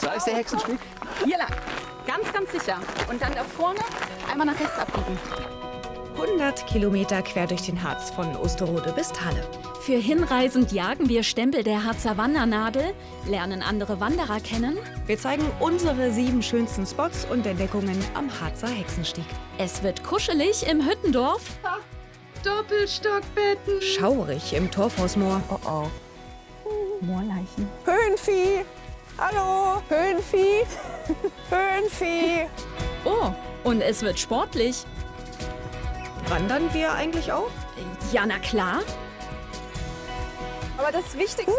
Da ist der Hexensteg. Hier lang. Ganz, ganz sicher. Und dann da vorne einmal nach rechts abbiegen. 100 Kilometer quer durch den Harz von Osterode bis Thale. Für hinreisend jagen wir Stempel der Harzer Wandernadel, lernen andere Wanderer kennen. Wir zeigen unsere 7 schönsten Spots und Entdeckungen am Harzer Hexenstieg. Es wird kuschelig im Hüttendorf. Doppelstockbetten. Schaurig im Torfhausmoor. Oh oh. Moorleichen. Höhenvieh. Hallo. Höhenvieh. Höhenvieh. Oh, und es wird sportlich. Wandern wir eigentlich auch? Ja, na klar. Aber das Wichtigste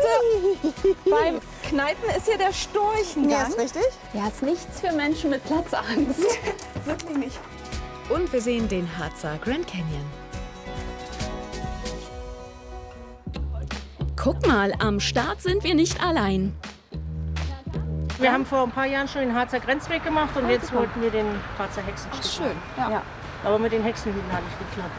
beim Kneipen ist hier der Storchengang. Ja, ist richtig. Ja, ist nichts für Menschen mit Platzangst. Wirklich nicht. Und wir sehen den Harzer Grand Canyon. Guck mal, am Start sind wir nicht allein. Wir haben vor ein paar Jahren schon den Harzer Grenzweg gemacht und jetzt wollten wir den Harzer Hexenstieg. Schön. Ja. Aber mit den Hexenhüten hat nicht geklappt.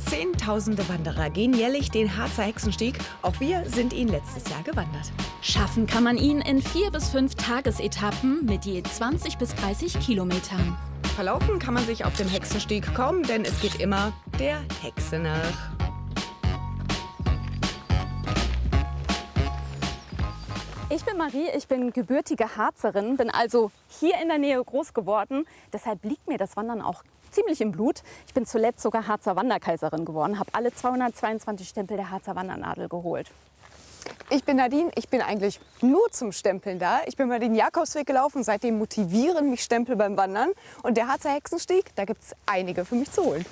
Zehntausende Wanderer gehen jährlich den Harzer Hexenstieg. Auch wir sind ihn letztes Jahr gewandert. Schaffen kann man ihn in 4 bis 5 Tagesetappen mit je 20 bis 30 Kilometern. Verlaufen kann man sich auf dem Hexenstieg kaum, denn es geht immer der Hexe nach. Ich bin Marie, ich bin gebürtige Harzerin, bin also hier in der Nähe groß geworden. Deshalb liegt mir das Wandern auch ziemlich im Blut. Ich bin zuletzt sogar Harzer Wanderkaiserin geworden, habe alle 222 Stempel der Harzer Wandernadel geholt. Ich bin Nadine, ich bin eigentlich nur zum Stempeln da. Ich bin mal den Jakobsweg gelaufen, seitdem motivieren mich Stempel beim Wandern. Und der Harzer Hexenstieg, da gibt es einige für mich zu holen.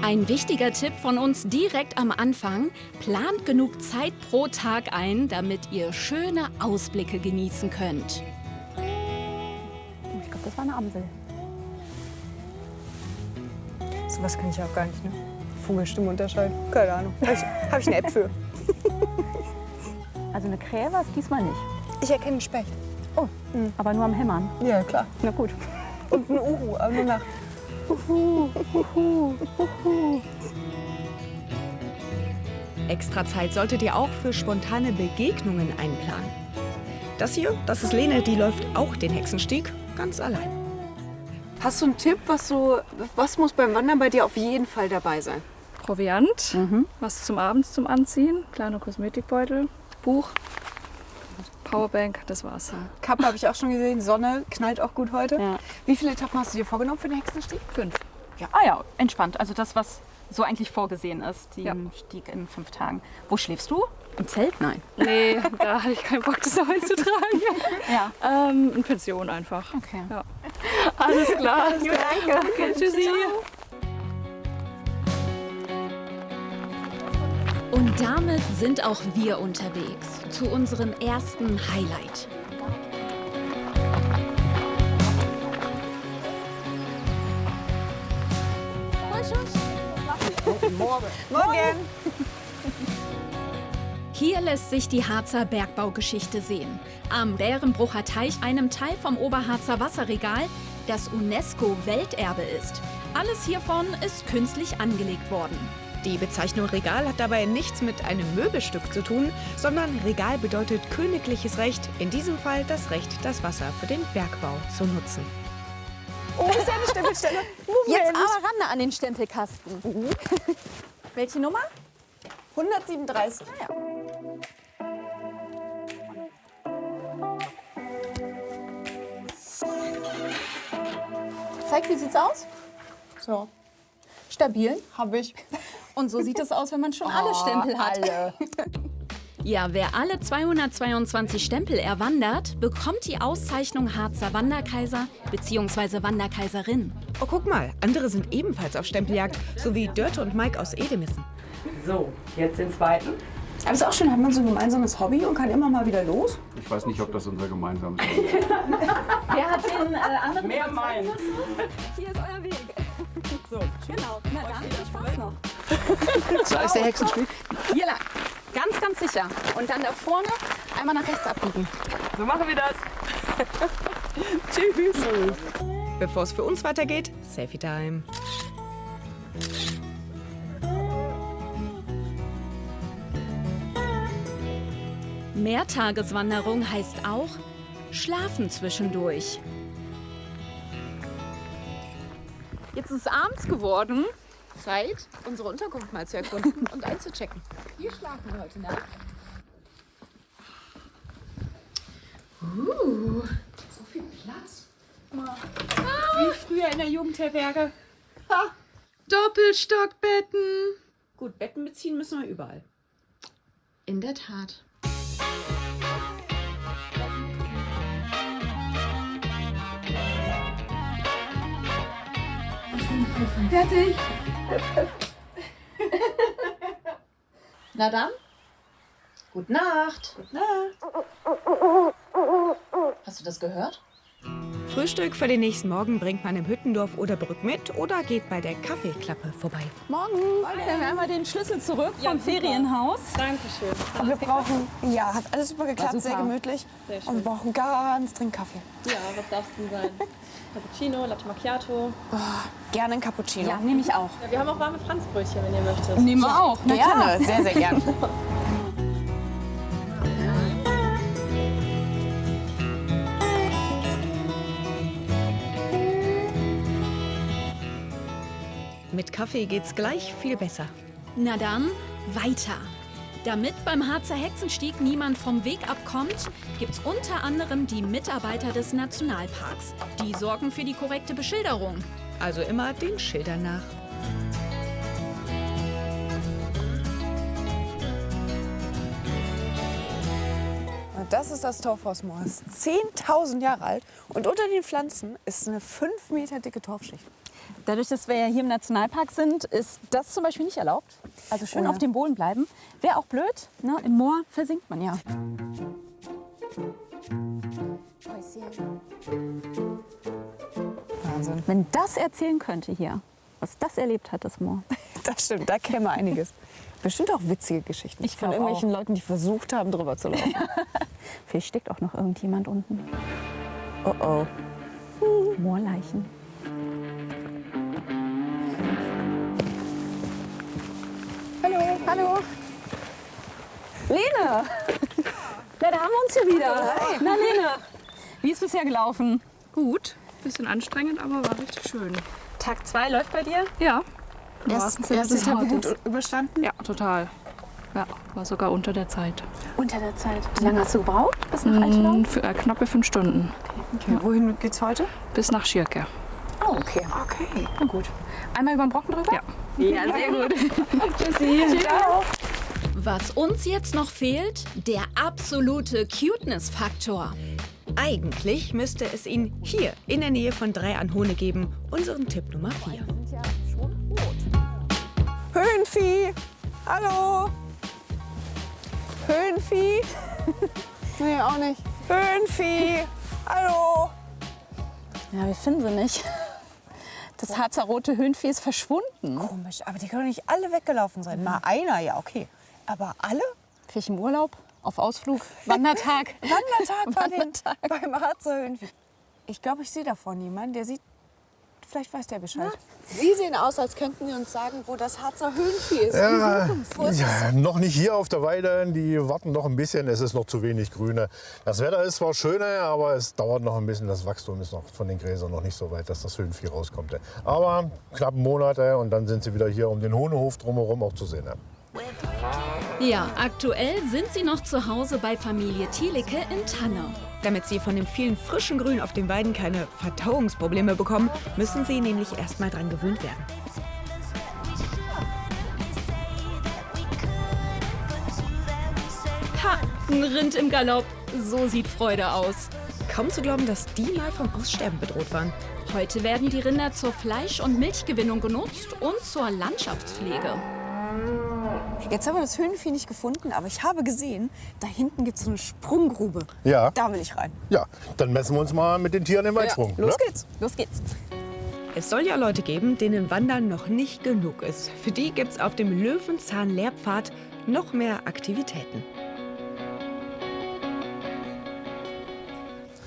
Ein wichtiger Tipp von uns direkt am Anfang: Plant genug Zeit pro Tag ein, damit ihr schöne Ausblicke genießen könnt. Ich glaube, das war eine Amsel. Sowas kann ich auch gar nicht, ne? Vogelstimme unterscheiden. Keine Ahnung. Hab ich eine App für. Also eine Krähe war es diesmal nicht. Ich erkenne einen Specht. Oh, aber nur am Hämmern. Ja, klar. Na gut. Und ein Uhu, aber nur nach. Extra Zeit solltet ihr auch für spontane Begegnungen einplanen. Das hier, das ist Lene, die läuft auch den Hexenstieg ganz allein. Hast du einen Tipp, was muss beim Wandern bei dir auf jeden Fall dabei sein? Proviant, was zum Abends zum Anziehen, kleiner Kosmetikbeutel, Buch, Powerbank, das war's. Kappe habe ich auch schon gesehen. Sonne knallt auch gut heute. Ja. Wie viele Etappen hast du dir vorgenommen für den Hexenstieg? 5. Ah ja, entspannt. Also das, was so eigentlich vorgesehen ist, den Ja. Stieg in 5 Tagen. Wo schläfst du? Im Zelt? Nein. Nee, da hatte ich keinen Bock, das noch einzutragen. Ja. In Pension einfach. Okay. Ja. Alles klar. Danke. Okay, tschüssi. Und damit sind auch wir unterwegs zu unserem ersten Highlight. Morgen! Hier lässt sich die Harzer Bergbaugeschichte sehen. Am Bärenbrucher Teich, einem Teil vom Oberharzer Wasserregal, das UNESCO-Welterbe ist. Alles hiervon ist künstlich angelegt worden. Die Bezeichnung Regal hat dabei nichts mit einem Möbelstück zu tun, sondern Regal bedeutet königliches Recht, in diesem Fall das Recht, das Wasser für den Bergbau zu nutzen. Oh, ist ja eine Stempelstelle. Jetzt aber ran an den Stempelkasten. Welche Nummer? 137. Zeig, wie sieht's aus? So, Stabil. habe ich. Und so sieht es aus, wenn man schon alle Stempel hat. Alle. Ja, wer alle 222 Stempel erwandert, bekommt die Auszeichnung Harzer Wanderkaiser bzw. Wanderkaiserin. Oh, guck mal, andere sind ebenfalls auf Stempeljagd, so wie Dörte und Mike aus Edemissen. So, jetzt den zweiten. Aber es ist auch schön, hat man so ein gemeinsames Hobby und kann immer mal wieder los. Ich weiß nicht, ob das unser gemeinsames ist. Wer hat den anderen? Mehr meins. Hier ist euer Weg. So, genau. Na dann, viel Spaß noch. Da ist der Hexensteg. Hier lang. Ganz, ganz sicher. Und dann da vorne einmal nach rechts abbiegen. So machen wir das. Tschüss. Bevor es für uns weitergeht, Selfie Time. Mehrtageswanderung heißt auch schlafen zwischendurch. Jetzt ist es abends geworden. Zeit, unsere Unterkunft mal zu erkunden und einzuchecken. Hier schlafen wir heute Nacht. So viel Platz. Wie früher in der Jugendherberge. Doppelstockbetten. Gut, Betten beziehen müssen wir überall. In der Tat. Fertig. Na dann, gute Nacht. Gute Nacht. Hast du das gehört? Frühstück für den nächsten Morgen bringt man im Hüttendorf Oderbrück mit oder geht bei der Kaffeeklappe vorbei. Morgen. Dann haben wir den Schlüssel zurück vom Ferienhaus. Dankeschön. Und wir brauchen, ja, hat alles super geklappt, War super. sehr gemütlich. Sehr schön. Und wir brauchen ganz dringend Kaffee. Ja, was darf es denn sein? Cappuccino, Latte Macchiato. Gerne ein Cappuccino. Ja, nehme ich auch. Ja, wir haben auch warme Franzbrötchen, wenn ihr möchtet. Nehmen wir auch. Na klar. Gerne, sehr, sehr gerne. Mit Kaffee geht's gleich viel besser. Na dann, weiter. Damit beim Harzer Hexenstieg niemand vom Weg abkommt, gibt's unter anderem die Mitarbeiter des Nationalparks. Die sorgen für die korrekte Beschilderung. Also immer den Schildern nach. Und das ist das Torfhaus Moor. Es ist 10.000 Jahre alt und unter den Pflanzen ist eine 5 Meter dicke Torfschicht. Dadurch, dass wir ja hier im Nationalpark sind, ist das zum Beispiel nicht erlaubt. Also schön Oh ja. auf dem Boden bleiben. Wäre auch blöd, ne? Im Moor versinkt man ja. Wahnsinn. Wenn das erzählen könnte hier, was das erlebt hat, das Moor. Das stimmt, da käme einiges. Bestimmt auch witzige Geschichten Ich von glaub irgendwelchen Leuten, die versucht haben, drüber zu laufen. Vielleicht steckt auch noch irgendjemand unten. Oh oh. Moorleichen. Hallo. Hallo. Lene! Na, da haben wir uns hier wieder. Na, Lene, wie ist bisher gelaufen? Gut, bisschen anstrengend, aber war richtig schön. Tag 2 läuft bei dir? Ja. Erstes Tag gut überstanden? Ja, total. Ja, war sogar unter der Zeit. Unter der Zeit. Wie lange hast du gebraucht bis nach Eichenau? Für knappe 5 Stunden. Okay. Wohin geht's heute? Bis nach Schirke. Oh, okay. Okay. Na gut. Einmal über den Brocken drüber? Ja. Ja, sehr gut. Tschüssi. Ciao. Was uns jetzt noch fehlt, der absolute Cuteness-Faktor. Eigentlich müsste es ihn hier in der Nähe von Drei-an-Hohne geben, unseren Tipp Nummer 4. Höhenvieh. Hallo. Höhenvieh. Nee, auch nicht. Höhenvieh. Hallo. Ja, wir finden sie nicht. Das Harzer rote Höhenvieh ist verschwunden. Komisch, aber die können doch nicht alle weggelaufen sein. Mal einer, ja, okay. Aber alle? Vielleicht im Urlaub, auf Ausflug, Wandertag. Wandertag beim Harzer Höhenvieh. Ich glaube, ich sehe da vorne jemanden, der sieht, vielleicht weiß der Bescheid. Sie sehen aus, als könnten Sie uns sagen, wo das Harzer Höhenvieh ist. Wo ist Ja, noch nicht hier auf der Weide, die warten noch ein bisschen, es ist noch zu wenig Grüne. Das Wetter ist zwar schöne, aber es dauert noch ein bisschen, das Wachstum ist noch von den Gräsern noch nicht so weit, dass das Höhenvieh rauskommt. Aber knapp einen Monat und dann sind sie wieder hier um den Hohnehof drumherum auch zu sehen. Ja, aktuell sind sie noch zu Hause bei Familie Thielicke in Tannau. Damit sie von dem vielen frischen Grün auf den Weiden keine Verdauungsprobleme bekommen, müssen sie nämlich erst mal dran gewöhnt werden. Ha, ein Rind im Galopp. So sieht Freude aus. Kaum zu glauben, dass die mal vom Aussterben bedroht waren. Heute werden die Rinder zur Fleisch- und Milchgewinnung genutzt und zur Landschaftspflege. Jetzt haben wir das Höhenvieh nicht gefunden, aber ich habe gesehen, da hinten gibt es so eine Sprunggrube. Ja, Da will ich rein. ja, dann messen wir uns mal mit den Tieren im Weitsprung. Los ne? geht's. Los geht's. Es soll ja Leute geben, denen Wandern noch nicht genug ist. Für die gibt's auf dem Löwenzahn-Lehrpfad noch mehr Aktivitäten.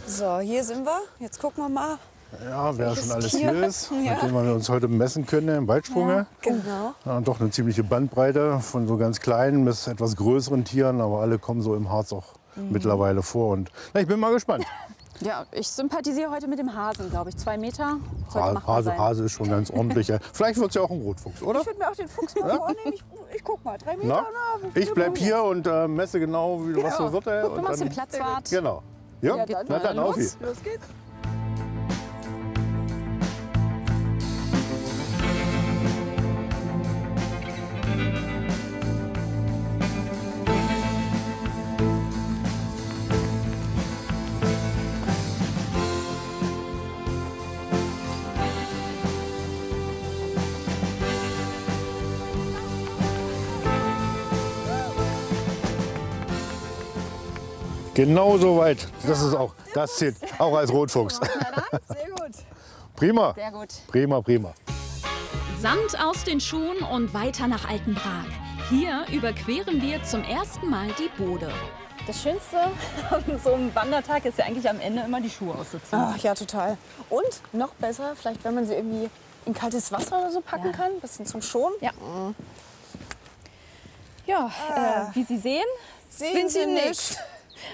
So, hier sind wir. Jetzt gucken wir mal, Ja, wer schon alles Tier? hier ist, Ja. mit dem wir uns heute messen können im Waldsprung. Genau. Ja, doch eine ziemliche Bandbreite von so ganz kleinen bis etwas größeren Tieren, aber alle kommen so im Harz auch mittlerweile vor. Und na, ich bin mal gespannt. Ja, ich sympathisiere heute mit dem Hasen, glaube ich. 2 Meter sollte machbar sein. Hase ist schon ganz ordentlich. Vielleicht wird es ja auch ein Rotfuchs, oder? Ich würde mir auch den Fuchs mal vornehmen. Ich guck mal, 3 Meter. Na? Ich bleib hier und messe genau, was so wird. Du machst den Platzwart. Genau. Ja, na dann auf los geht's. Genau so weit. Das zählt auch als Rotfuchs. Sehr gut. Prima. Sehr gut. Prima, prima. Sand aus den Schuhen und weiter nach Altenbrak. Hier überqueren wir zum ersten Mal die Bode. Das Schönste an so einem Wandertag ist ja eigentlich am Ende immer die Schuhe auszuziehen. Ach ja, total. Und noch besser, vielleicht wenn man sie irgendwie in kaltes Wasser oder so packen kann, ein bisschen zum Schonen. Ja. Ja, wie Sie sehen, Sehen Sie nicht.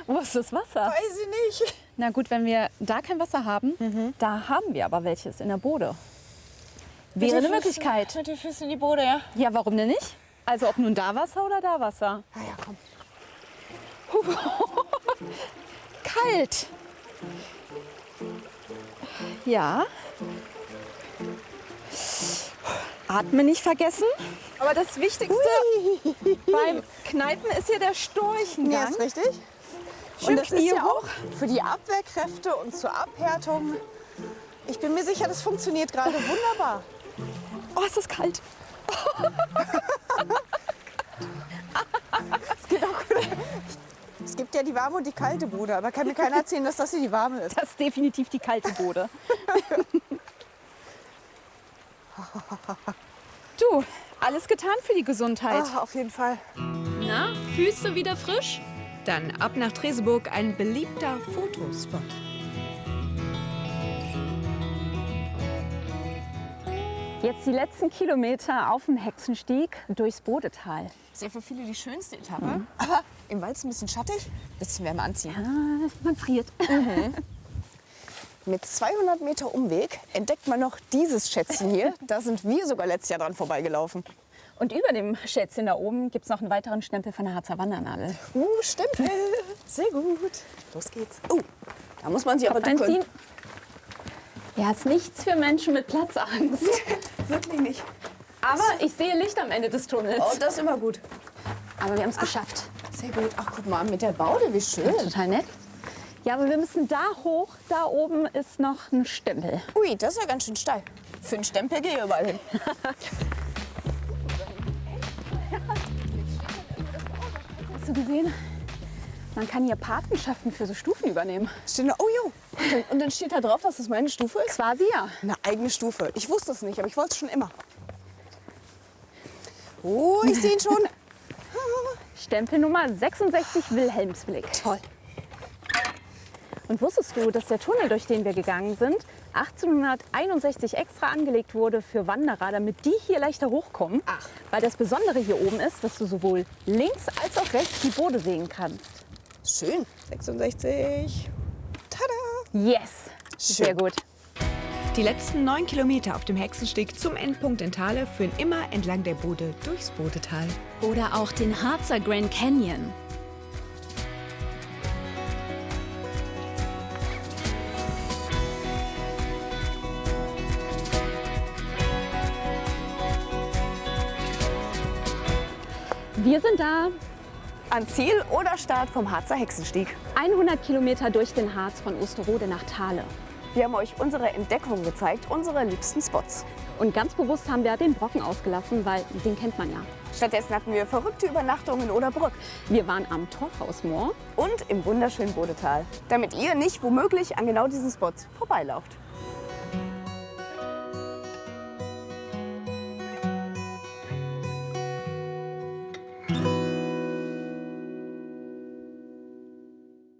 Wo ist das Wasser? Weiß ich nicht. Na gut, wenn wir da kein Wasser haben, da haben wir aber welches in der Bode. Wäre eine Möglichkeit. Mit den Füßen in die Bode, ja. Ja, warum denn nicht? Also ob nun da Wasser oder da Wasser. Ah ja, komm. Kalt. Ja. Atmen nicht vergessen. Aber das Wichtigste beim Kneipen ist hier der Storchengang. Ja, ist richtig. Schön Und das ist Knie ja hoch. auch für die Abwehrkräfte und zur Abhärtung. Ich bin mir sicher, das funktioniert gerade wunderbar. Oh, ist das kalt. Es gibt ja die warme und die kalte Bude, aber kann mir keiner erzählen, dass das hier die warme ist. Das ist definitiv die kalte Bode. Du, alles getan für die Gesundheit. Ah, auf jeden Fall. Na, Füße wieder frisch? Dann ab nach Treseburg, ein beliebter Fotospot. Jetzt die letzten Kilometer auf dem Hexenstieg durchs Bodetal. Das ist ja für viele die schönste Etappe. Aber im Wald ist ein bisschen schattig, ein bisschen wärmer anziehen. Ah, man friert. Mit 200 Meter Umweg entdeckt man noch dieses Schätzchen hier. Da sind wir sogar letztes Jahr dran vorbeigelaufen. Und über dem Schätzchen da oben gibt es noch einen weiteren Stempel von der Harzer Wandernadel. Stempel. Sehr gut. Los geht's. Da muss man sich aber Kopf ducken. einziehen. Ja, ist nichts für Menschen mit Platzangst. Wirklich nicht. Aber ich sehe Licht am Ende des Tunnels. Oh, das ist immer gut. Aber wir haben es geschafft. Sehr gut. Ach, guck mal, mit der Baude, wie schön. Total nett. Ja, aber wir müssen da hoch. Da oben ist noch ein Stempel. Ui, das ist ja ganz schön steil. Für einen Stempel gehe ich überall hin. Hast du gesehen? Man kann hier Patenschaften für so Stufen übernehmen. Steht da, oh jo. Und dann steht da drauf, dass das meine Stufe ist? Quasi ja. Eine eigene Stufe. Ich wusste es nicht, aber ich wollte es schon immer. Oh, ich sehe ihn schon. Stempel Nummer 66 Wilhelmsblick. Toll. Und wusstest du, dass der Tunnel, durch den wir gegangen sind, 1861 extra angelegt wurde für Wanderer, damit die hier leichter hochkommen? Ach. Weil das Besondere hier oben ist, dass du sowohl links als auch rechts die Bode sehen kannst. Schön. 66. Tada. Yes! Schön. Sehr gut. Die letzten 9 Kilometer auf dem Hexensteg zum Endpunkt in Thale führen immer entlang der Bode durchs Bodetal. Oder auch den Harzer Grand Canyon. Wir sind da. An Ziel oder Start vom Harzer Hexenstieg. 100 Kilometer durch den Harz von Osterode nach Thale. Wir haben euch unsere Entdeckungen gezeigt, unsere liebsten Spots. Und ganz bewusst haben wir den Brocken ausgelassen, weil den kennt man ja. Stattdessen hatten wir verrückte Übernachtungen in Oderbrück Wir waren am Torfhausmoor. und im wunderschönen Bodetal, damit ihr nicht womöglich an genau diesen Spots vorbeilauft.